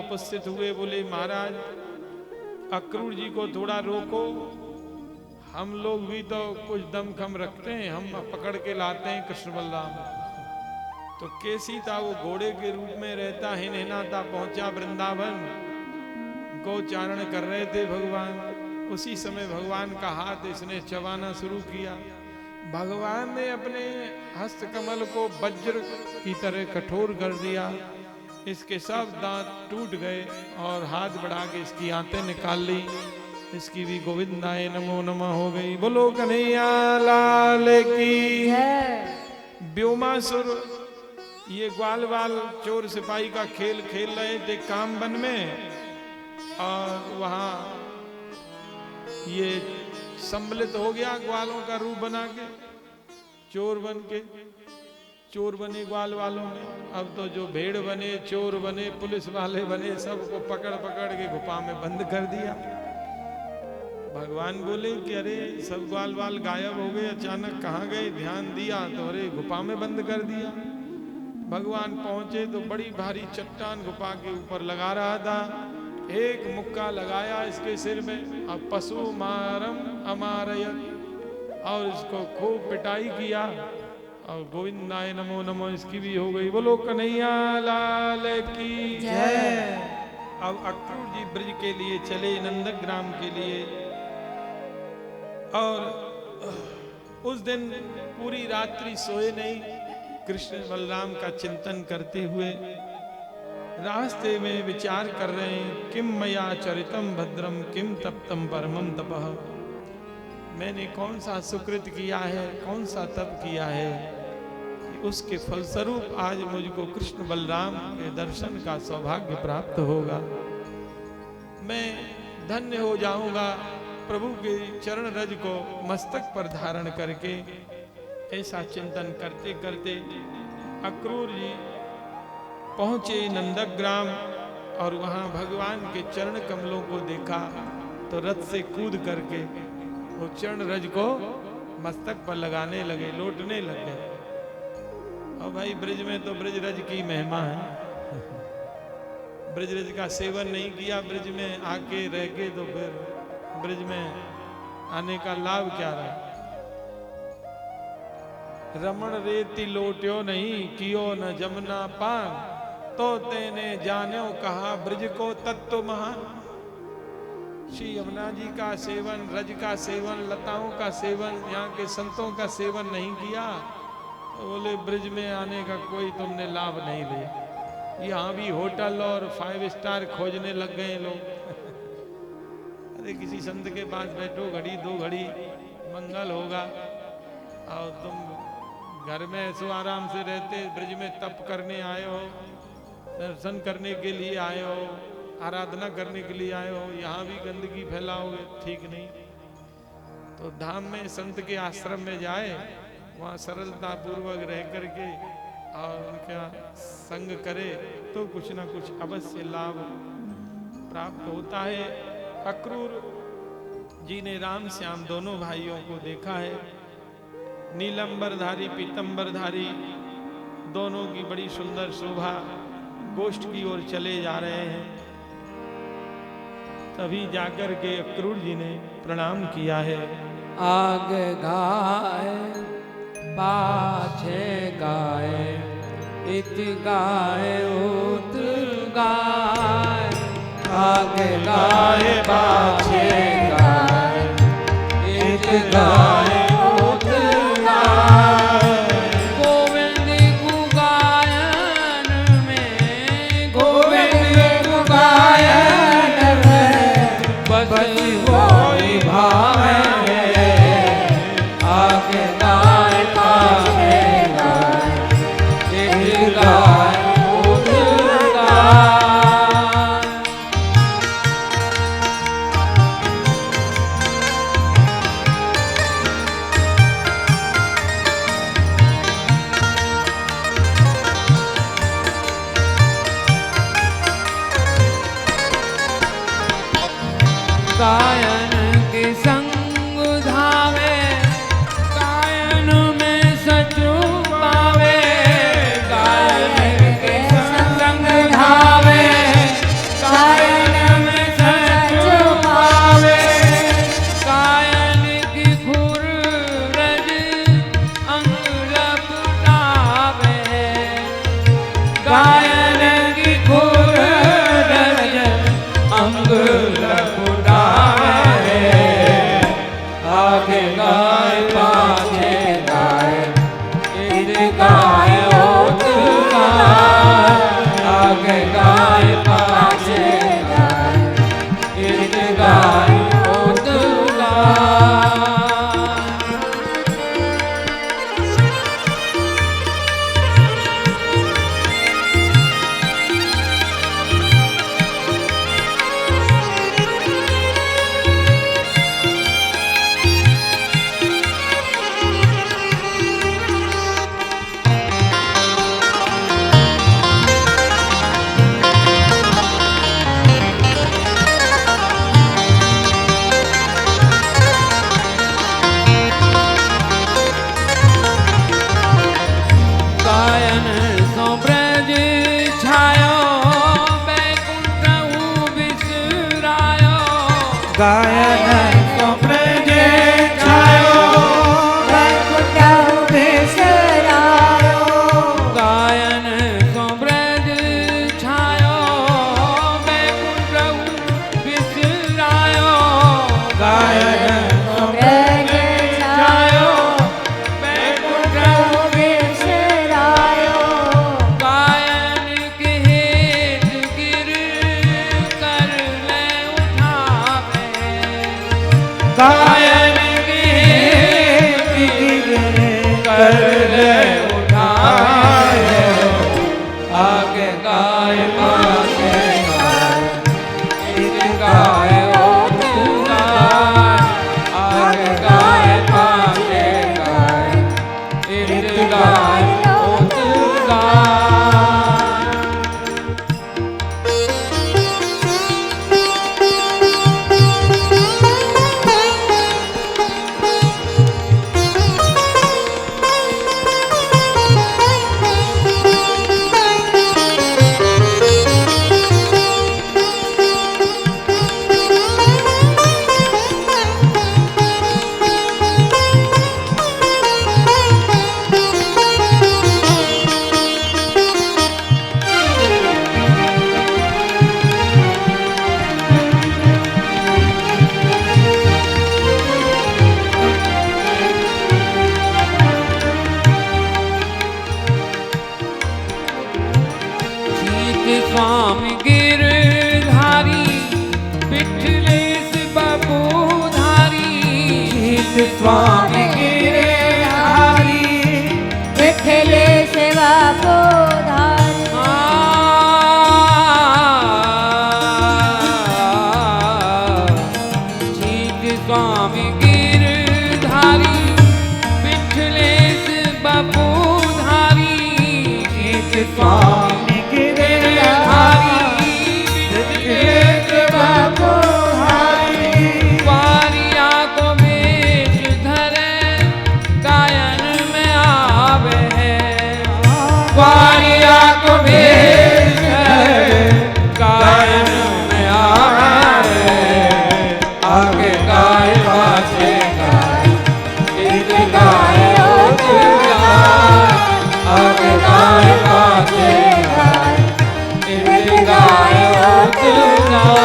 उपस्थित हुए, बोले महाराज अक्रूर जी को थोड़ा रोको, हम लोग भी तो कुछ दमखम रखते हैं, हम पकड़ के लाते हैं कृष्ण बलराम। तो कैसी था वो घोड़े के रूप में रहता हिनहिनाता पहुंचा वृंदावन, गोचारण कर रहे थे भगवान। उसी समय भगवान का हाथ इसने चबाना शुरू किया। भगवान ने अपने हस्त कमल को वज्र की तरह कठोर कर दिया, इसके सब दांत टूट गए और हाथ बढ़ा के इसकी आंतें निकाल ली, इसकी भी गोविंदाय नमो नमः हो गई। बोलो कन्हैया लाल की। व्योमासुर ये ग्वाल वाल चोर सिपाही का खेल खेल रहे थे कामवन में, और वहां ये सम्मिलित हो गया ग्वालों का रूप बना के, चोर बन के। चोर बने ग्वाल वालों में, अब तो जो भेड़ बने, चोर बने, पुलिस वाले बने, सबको पकड़ पकड़ के गुफा में बंद कर दिया। भगवान बोले कि अरे सब ग्वाल वाल गायब हो गए, अचानक कहाँ गए, ध्यान दिया तो अरे गुफा में बंद कर दिया। भगवान पहुंचे तो बड़ी भारी चट्टान गुफा के ऊपर लगा रहा था, एक मुक्का लगाया इसके सिर में, अब पशु मारम अमारयत, और इसको खूब पिटाई किया, और गोविंदाय नमो नमो इसकी भी हो गई। बोलो कन्हैया लाल की जय। अब अक्रूर जी ब्रज के लिए चले, नंदग्राम के लिए, और उस दिन पूरी रात्रि सोए नहीं, कृष्ण बलराम का चिंतन करते हुए रास्ते में विचार कर रहे हैं, किम मया चरितम भद्रम किम तप्तम परमम तपः, मैंने कौन सा सुकृत किया है, कौन सा तप किया है, उसके फलस्वरूप आज मुझको कृष्ण बलराम के दर्शन का सौभाग्य प्राप्त होगा, मैं धन्य हो जाऊंगा प्रभु के चरण रज को मस्तक पर धारण करके। ऐसा चिंतन करते करते अक्रूर जी पहुंचे नंदग्राम, और वहां भगवान के चरण कमलों को देखा तो रथ से कूद करके वो चरण रज को मस्तक पर लगाने लगे, लौटने लगे। और भाई ब्रज में तो ब्रज रज की महिमा है, ब्रज रज का सेवन नहीं किया, ब्रज में आके रह के तो फिर ब्रज में आने का लाभ क्या रहा। रमण रेति लोट्यो नहीं कियो न जमुना पान, तो तेने जानो कहा ब्रज को तत्व महान। श्री यमुना जी का सेवन, रज का सेवन, लताओं का सेवन, यहाँ के संतों का सेवन नहीं किया तो बोले ब्रज में आने का कोई तुमने लाभ नहीं लिया। यहाँ भी होटल और 5 स्टार खोजने लग गए लोग। अरे किसी संत के पास बैठो, घड़ी 2 घड़ी मंगल होगा, और तुम घर में ऐसो आराम से रहते, ब्रज में तप करने आए हो, दर्शन करने के लिए आए हो, आराधना करने के लिए आए हो, यहाँ भी गंदगी फैलाओगे, ठीक नहीं। तो धाम में संत के आश्रम में जाए, वहाँ सरलता पूर्वक रह करके और उनका संग करे तो कुछ ना कुछ अवश्य लाभ प्राप्त होता है। अक्रूर जी ने राम श्याम दोनों भाइयों को देखा है, नीलंबरधारी पीतंबरधारी दोनों की बड़ी सुंदर शोभा गोष्ठ की ओर चले जा रहे हैं। तभी जाकर के अक्रूर जी ने प्रणाम किया है। आगे गाय पाछे गाय, इत गाय उत गाय, आगे गाय पाछे गाय, इत गाय उत गाय। गोविंद गु गायन में, गोविंद गु गायन में, बस वही भावे। आगे गाय पाछे गाय, इत गाय उत गाय। गायन के संग धावे, गायन में सचु पावे। गायन के संग धावे, गायन को ब्रज छायो वैकुंठ बिसरायो गायन को ब्रज छायो वैकुंठ बिसरायो गायन को ब्रज छायो वैकुंठ बिसरायो गायन के हेत गिर कर ले उठावे गायन के हेत गिर कर ले उठावे आगे गाय पाछे गाय इत गाय ओत गाय आगे गाय पाछे गाय इत गाय ओत गाय स्वामी गिरधारी पिठलेस बबूधारी स्वामी गिरधारी विठले सेवा पोधारी स्वामी गिरधारी पिठलेस बबूधारी स्वामी वारिया को बेच धरे गायन में आवे वारिया को बेच धरे गायन में आवे आगे गाय पाछे गाय इत गाय ओत गाय आगे गाय पाछे गाय इत गाय ओत गाय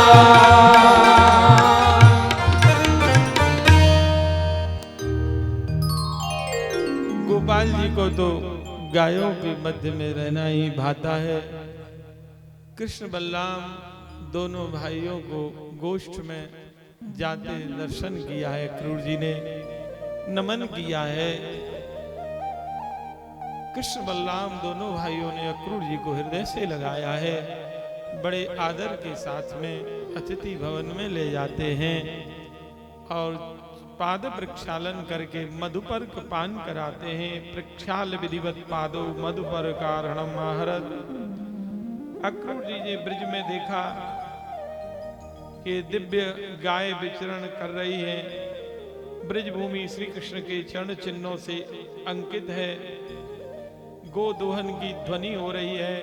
गोपाल जी को तो गायों के मध्य में रहना ही भाता है। कृष्ण बलराम दोनों भाइयों को गोष्ठ में जाते दर्शन किया है, क्रूर जी ने नमन किया है। कृष्ण बलराम दोनों भाइयों ने अक्रूर जी को हृदय से लगाया है, बड़े आदर के साथ में अतिथि भवन में ले जाते हैं और पाद प्रक्षालन करके मधुपर्क पान कराते हैं। प्रक्षाल विधिवत पादो मधुपर कारणम आहरत। अक्रूर जी ने ब्रिज में देखा कि दिव्य गाय विचरण कर रही है, ब्रिज भूमि श्री कृष्ण के चरण चिन्हों से अंकित है, गोदोहन की ध्वनि हो रही है,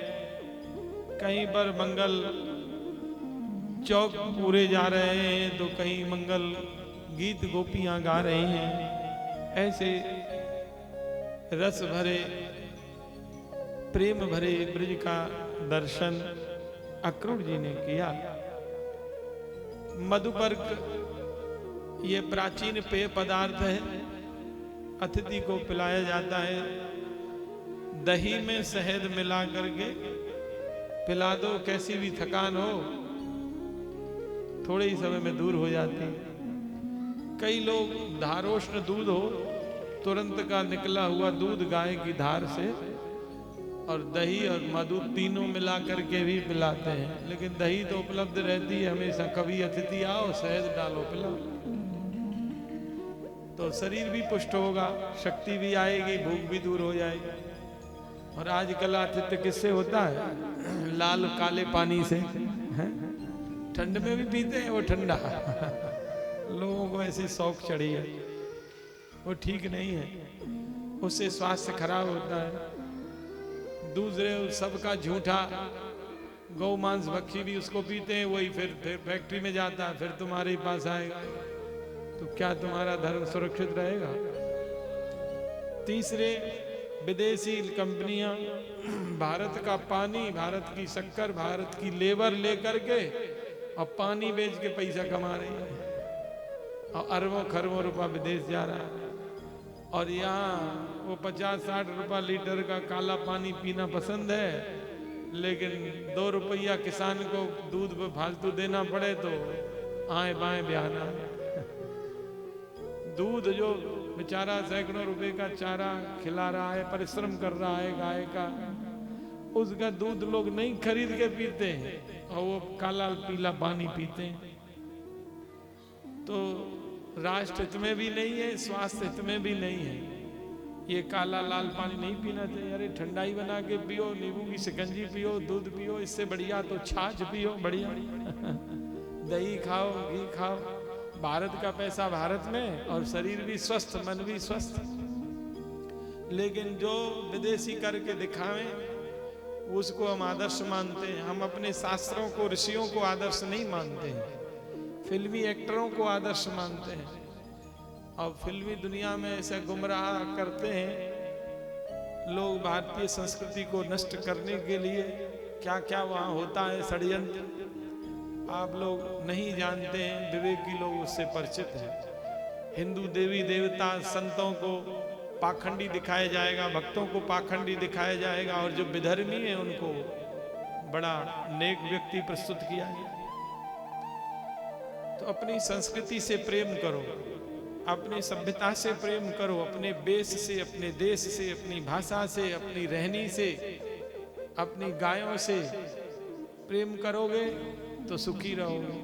कहीं पर मंगल चौक पूरे जा रहे हैं तो कहीं मंगल गीत गोपियां गा रही हैं। ऐसे रस भरे प्रेम भरे ब्रिज का दर्शन अक्रूर जी ने किया। मधुपर्क ये प्राचीन पेय पदार्थ है, अतिथि को पिलाया जाता है। दही में शहद मिला करके पिला दो, कैसी भी थकान हो थोड़े ही समय में दूर हो जाती है। कई लोग धारोष्ण दूध हो, तुरंत का निकला हुआ दूध गाय की धार से और दही और मधु तीनों मिला करके भी पिलाते हैं, लेकिन दही तो उपलब्ध रहती है हमेशा। कभी अतिथि आओ शहद डालो पिलाओ तो शरीर भी पुष्ट होगा, शक्ति भी आएगी, भूख भी दूर हो जाएगी। और आजकल आतिथ्य किससे होता है? लाल काले पानी से। ठंड में भी पीते हैं वो ठंडा लोगों को ऐसी शौक चढ़ी है, वो ठीक नहीं है, उससे स्वास्थ्य खराब होता है। दूसरे सबका झूठा गौ मांस भक्षी भी उसको पीते हैं, वही फिर फैक्ट्री में जाता है, फिर तुम्हारे ही पास आएगा, तो क्या तुम्हारा धर्म सुरक्षित रहेगा? तीसरे, विदेशी कंपनियां भारत का पानी, भारत की शक्कर, भारत की लेबर लेकर के और पानी बेच के पैसा कमा रही है और अरबों खरबों रुपया विदेश जा रहा है। और यहाँ वो 50-60 रुपया लीटर का काला पानी पीना पसंद है, लेकिन 2 रुपया किसान को दूध पे फालतू देना पड़े तो आए बाएं बयाना। दूध जो बेचारा सैकड़ों रुपए का चारा खिला रहा है, परिश्रम कर रहा है गाय का, उसका दूध लोग नहीं खरीद के पीते हैं और वो काला पीला पानी पीते हैं। तो राष्ट्र हित में भी नहीं है, स्वास्थ्य हित में भी नहीं है। ये काला लाल पानी नहीं पीना चाहिए। अरे ठंडाई बना के पियो, नींबू की शिकंजी पियो, दूध पियो, इससे बढ़िया तो छाछ पियो, बढ़िया दही खाओ, घी खाओ। भारत का पैसा भारत में, और शरीर भी स्वस्थ, मन भी स्वस्थ। लेकिन जो विदेशी करके दिखावें उसको हम आदर्श मानते हैं। हम अपने शास्त्रों को, ऋषियों को आदर्श नहीं मानते हैं, फिल्मी एक्टरों को आदर्श मानते हैं। और फिल्मी दुनिया में ऐसे गुमराह करते हैं लोग भारतीय संस्कृति को नष्ट करने के लिए। क्या क्या वहाँ होता है षड्यंत्र, आप लोग नहीं जानते हैं, विवेकी लोग उससे परिचित हैं। हिंदू देवी देवता संतों को पाखंडी दिखाया जाएगा, भक्तों को पाखंडी दिखाया जाएगा, और जो विधर्मी है उनको बड़ा नेक व्यक्ति प्रस्तुत किया गया। तो अपनी संस्कृति से प्रेम करो, अपनी सभ्यता से प्रेम करो, अपने देश से, अपने देश से, अपनी भाषा से, अपनी रहनी से, अपनी गायों से प्रेम करोगे तो सुखी रहोगे।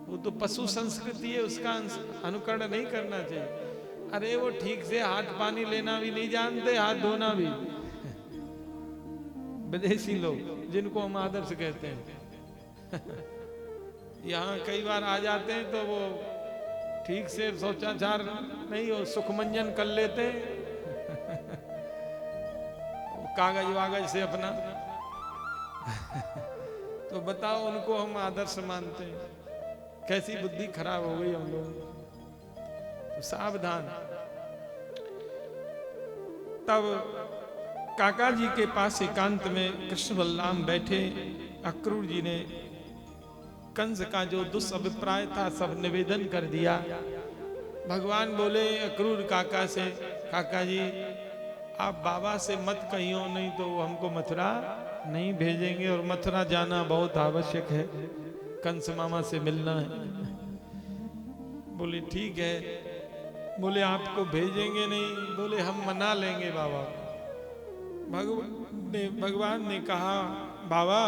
वो तो पशु संस्कृति है, उसका अनुकरण नहीं करना चाहिए। अरे वो ठीक से हाथ पानी लेना भी नहीं जानते, हाथ धोना भी। विदेशी लोग जिनको हम आदर्श कहते हैं यहाँ कई बार आ जाते हैं तो वो ठीक से शौचाचार नहीं हो, सुखमंजन कर लेते हैं कागज वागज से अपना तो बताओ उनको हम आदर्श मानते हैं? कैसी बुद्धि खराब हो गई हम लोग। तो सावधान। तब काका जी के पास एकांत में कृष्ण बलराम बैठे। अक्रूर जी ने कंस का जो दुष्अभिप्राय था सब निवेदन कर दिया। भगवान बोले अक्रूर काका से, काका जी आप बाबा से मत कहियो, नहीं तो वो हमको मथुरा नहीं भेजेंगे, और मथुरा जाना बहुत आवश्यक है, कंस मामा से मिलना है। बोले ठीक है। बोले आपको भेजेंगे नहीं? बोले हम मना लेंगे बाबा। भगवान ने कहा बाबा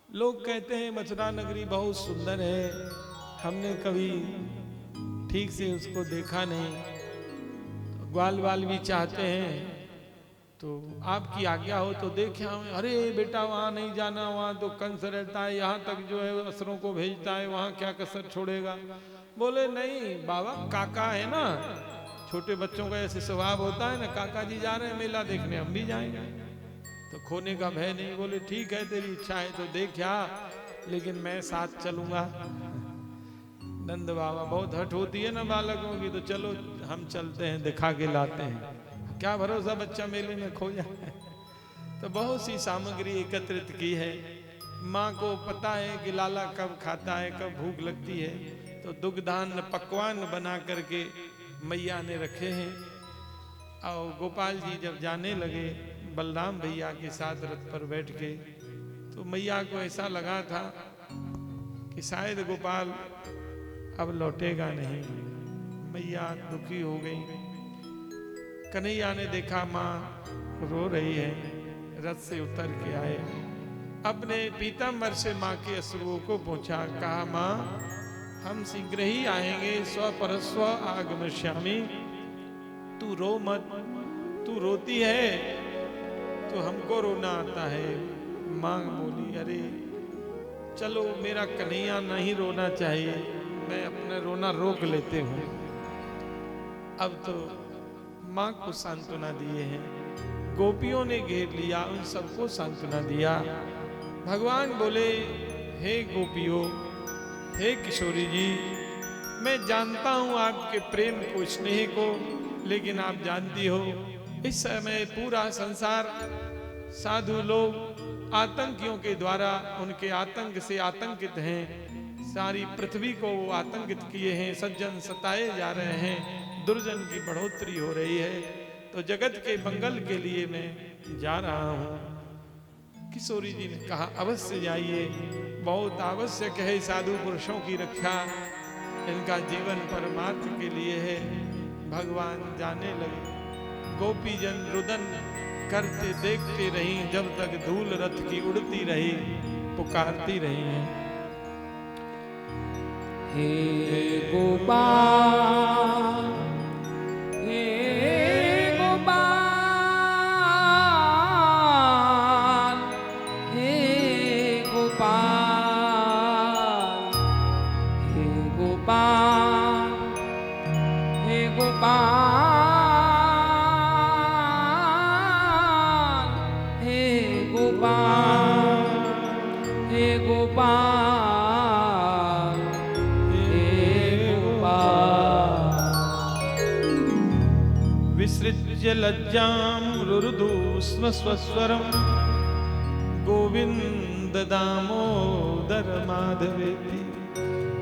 लोग कहते हैं मथुरा नगरी बहुत सुंदर है, हमने कभी ठीक से उसको देखा नहीं, तो ग्वाल वाल भी चाहते हैं, तो आपकी आज्ञा हो तो देखे आवे। अरे बेटा वहाँ नहीं जाना, वहाँ तो कंस रहता है, यहाँ तक जो है असुरों को भेजता है, वहाँ क्या कसर छोड़ेगा। बोले नहीं बाबा, काका है ना, छोटे बच्चों का ऐसे स्वभाव होता है ना, काका जी जा रहे हैं मेला देखने, हम भी जाएंगे, तो खोने का भय नहीं। बोले ठीक है तेरी इच्छा है तो देख आ, लेकिन मैं साथ चलूंगा। नंद बाबा, बहुत हट होती है ना बालकों की, तो चलो हम चलते हैं, दिखा के लाते हैं, क्या भरोसा बच्चा मेले में खो जाए। तो बहुत सी सामग्री एकत्रित की है। माँ को पता है कि लाला कब खाता है, कब भूख लगती है, तो दुग्धान्न पकवान बना करके मैया ने रखे हैं। और गोपाल जी जब जाने लगे बलराम भैया के साथ रथ पर बैठ के, तो मैया को ऐसा लगा था कि शायद गोपाल अब लौटेगा नहीं। मैया दुखी हो गई। कन्हैया ने देखा माँ रो रही है, रथ से उतर के आए, अपने पीताम्बर से माँ के अश्रुओं को पोंछा, कहा माँ हम शीघ्र ही आएंगे, स्वपरस्व आगमिष्यामि, तू रो मत, तू रोती है तो हमको रोना आता है। माँ बोली अरे चलो मेरा कन्हैया नहीं रोना चाहिए, मैं अपना रोना रोक लेते हूँ। अब तो माँ को सांत्वना दिए हैं, गोपियों ने घेर लिया, उन सबको सांत्वना दिया। भगवान बोले, हे गोपियों, हे किशोरी जी, मैं जानता हूं आपके प्रेम को, स्नेह को, लेकिन आप जानती हो इस समय पूरा संसार साधु लोग आतंकियों के द्वारा उनके आतंक से आतंकित हैं। सारी पृथ्वी को वो आतंकित किए हैं, सज्जन सताए जा रहे हैं, दुर्जन की बढ़ोतरी हो रही है। तो जगत के मंगल के लिए मैं जा रहा हूं। किशोरी जी ने कहा, अवश्य जाइए, बहुत आवश्यक है साधु पुरुषों की रक्षा, इनका जीवन परमार्थ के लिए है। भगवान जाने लगे। गोपीजन रुदन करते देखते रही, जब तक धूल रथ की उड़ती रही, पुकारती रही हैं, हे गोपाल, हे गोपाल, हे गोपाल, हे गोपाल, हे गोपाल, हे गोपाल, हे गोपाल, विसृज्य लज्जां रुरुदु स्म स्वस्वरं गोविंद दामोदर माधवेति।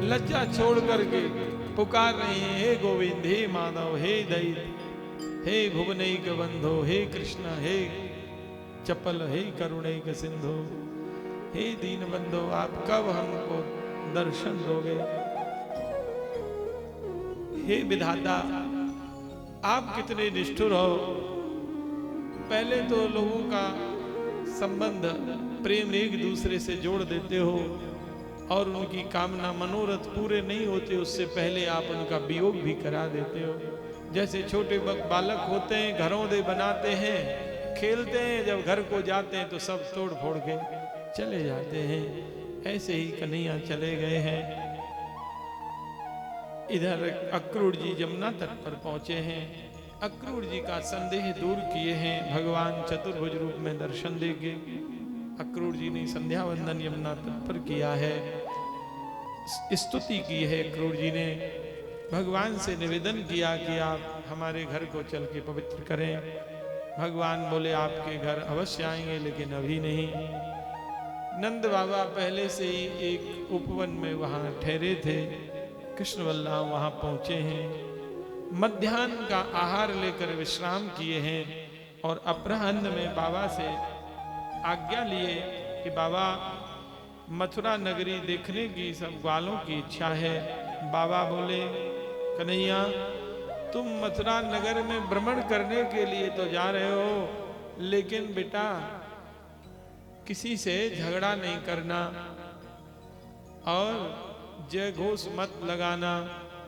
लज्जा छोड़ करके पुकार रहे हैं, हे गोविंद, हे माधव, हे दैत्य, हे भुवनैक बंधो, हे कृष्ण, हे चपल, हे करुणैक सिंधु, हे दीन बंधो, आप कब हमको दर्शन दोगे? हे विधाता, आप कितने निष्ठुर हो। पहले तो लोगों का संबंध प्रेम एक दूसरे से जोड़ देते हो और उनकी कामना मनोरथ पूरे नहीं होते उससे पहले आप उनका वियोग भी करा देते हो। जैसे छोटे बालक होते हैं, घरौंदे बनाते हैं, खेलते हैं, जब घर को जाते हैं तो सब तोड़ फोड़ के चले जाते हैं। ऐसे ही कन्हैया चले गए हैं। इधर अक्रूर जी यमुना तट पर पहुंचे हैं। अक्रूर जी का संदेह दूर किए हैं भगवान चतुर्भुज रूप में दर्शन देके। अक्रूर जी ने संध्या वंदन यमुना तट पर किया है, स्तुति की है। अक्रूर जी ने भगवान से निवेदन किया कि आप हमारे घर को चल के पवित्र करें। भगवान बोले, आपके घर अवश्य आएंगे, लेकिन अभी नहीं। नंद बाबा पहले से ही एक उपवन में वहां ठहरे थे। कृष्ण बलराम वहां पहुंचे हैं, मध्याह्न का आहार लेकर विश्राम किए हैं और अपराह्न में बाबा से आज्ञा लिए कि बाबा, मथुरा नगरी देखने की सब ग्वालों की इच्छा है। बाबा बोले, कन्हैया, तुम मथुरा नगर में भ्रमण करने के लिए तो जा रहे हो, लेकिन बेटा किसी से झगड़ा नहीं करना और जय घोष मत लगाना।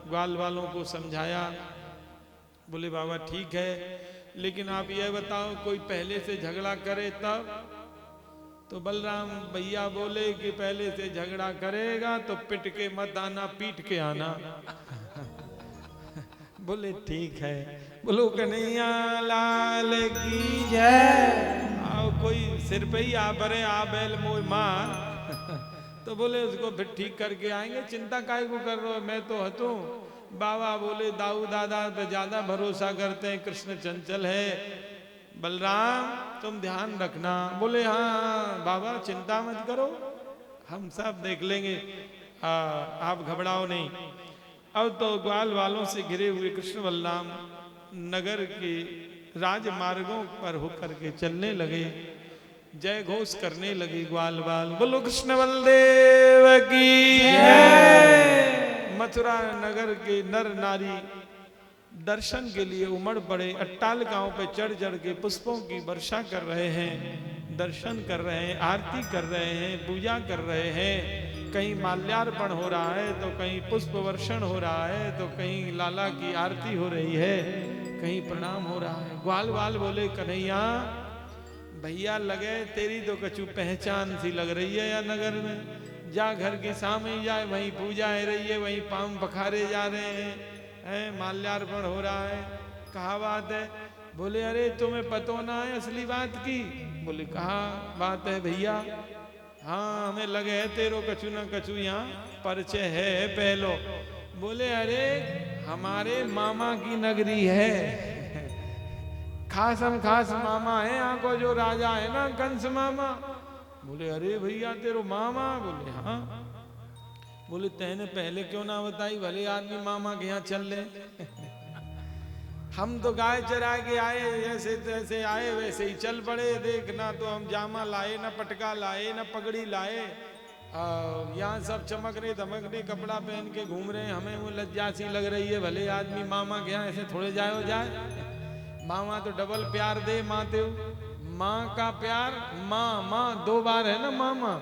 ग्वाल वालों को समझाया। बोले, बाबा ठीक है, लेकिन आप यह बताओ कोई पहले से झगड़ा करे तब? तो बलराम भैया बोले कि पहले से झगड़ा करेगा तो पिट के मत आना, पीट के आना। बोले ठीक है। बोलो कन्हैया लाल की जय। आओ कोई सिर पे ही आ परे, आ बैल मोह मार। तो बोले उसको फिर ठीक करके आएंगे, चिंता काहे को कर रहे हो, मैं तो हूं। बाबा बोले, दाऊ दादा पे ज्यादा भरोसा करते हैं, कृष्ण चंचल है। बलराम तुम ध्यान रखना। बोले हाँ बाबा, चिंता मत करो, हम सब देख लेंगे, आप घबराओ नहीं। अब तो ग्वाल वालों से घिरे हुए कृष्ण बलराम नगर के राजमार्गों पर होकर के चलने लगे, जय घोष करने लगे ग्वाल वाल। बोलो कृष्ण बलदेव की जय। मथुरा नगर के नर नारी दर्शन के लिए उमड़ पड़े, अट्टालिकाओं पे चढ़ चढ़ के पुष्पों की वर्षा कर रहे हैं, दर्शन कर रहे हैं, आरती कर रहे हैं, पूजा कर रहे हैं। कहीं माल्यार्पण हो रहा है तो कहीं पुष्प वर्षण हो रहा है, तो कहीं लाला की आरती हो रही है, कहीं प्रणाम हो रहा है। ग्वाल वाल बोले, कन्हैया भैया लगे, तेरी तो कछु पहचान सी लग रही है या नगर में, जा घर के सामने जाए, वहीं पूजा है रही है, वहीं पांव पखारे जा रहे हैं, माल्यार्पण हो रहा है, कहा बात है? बोले अरे तुम्हें पतो ना है असली बात की। बोले कहा बात है भैया? हाँ हमें लगे है तेरो कछु न कछु यहाँ परिचय है पहलो। बोले अरे हमारे मामा की नगरी है, खासम खास मामा है यहाँ को जो राजा है ना कंस मामा। बोले अरे भैया तेरो मामा? बोले हाँ। बोले तेने पहले क्यों ना बताई, भले आदमी मामा के यहाँ चल ले। हम तो गाय चरा के आए, जैसे तैसे आए वैसे ही चल पड़े। देखना तो हम जामा लाए ना पटका लाए ना पगड़ी लाए, यहाँ सब चमकने धमकने कपड़ा पहन के घूम रहे हैं। हमें वो लज्जा सी लग रही है, भले आदमी मामा के यहाँ ऐसे थोड़े जाए। मामा तो डबल प्यार दे माते, माँ का प्यार माँ माँ दो बार है ना मामा,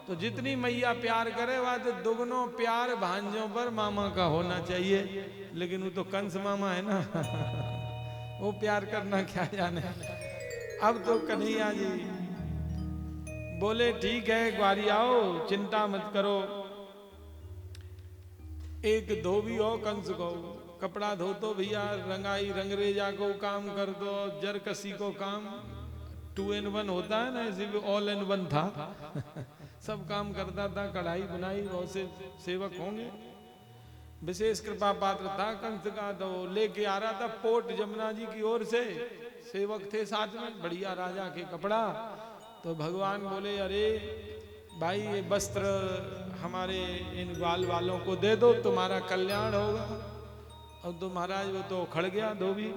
तो जितनी मैया प्यार करे वह तो दुगनों प्यार भांजों पर मामा का होना चाहिए। लेकिन वो तो कंस मामा है ना, वो प्यार करना क्या जाने। अब तो कन्हैया जी बोले ठीक है एक बारी आओ, चिंता मत करो। एक धोबी हो कंस को, कपड़ा धो तो भैया रंगाई रंगरेजा को काम कर दो, जरकसी को काम 2 in 1 होता है ना, ऐसे भी all in 1 था। सब काम करता था, कढ़ाई बुनाई, बहुत से सेवक होंगे। विशेष कृपा पात्र था कंस का, तो लेके आ रहा था पोट जमुना जी की ओर से, सेवक थे साथ में, बढ़िया राजा के कपड़ा। तो भगवान बोले अरे भाई ये वस्त्र हमारे इन ग्वाल वालों को दे दो, तुम्हारा कल्याण होगा। अब तो महाराज वो तो खड़ गया धोबी,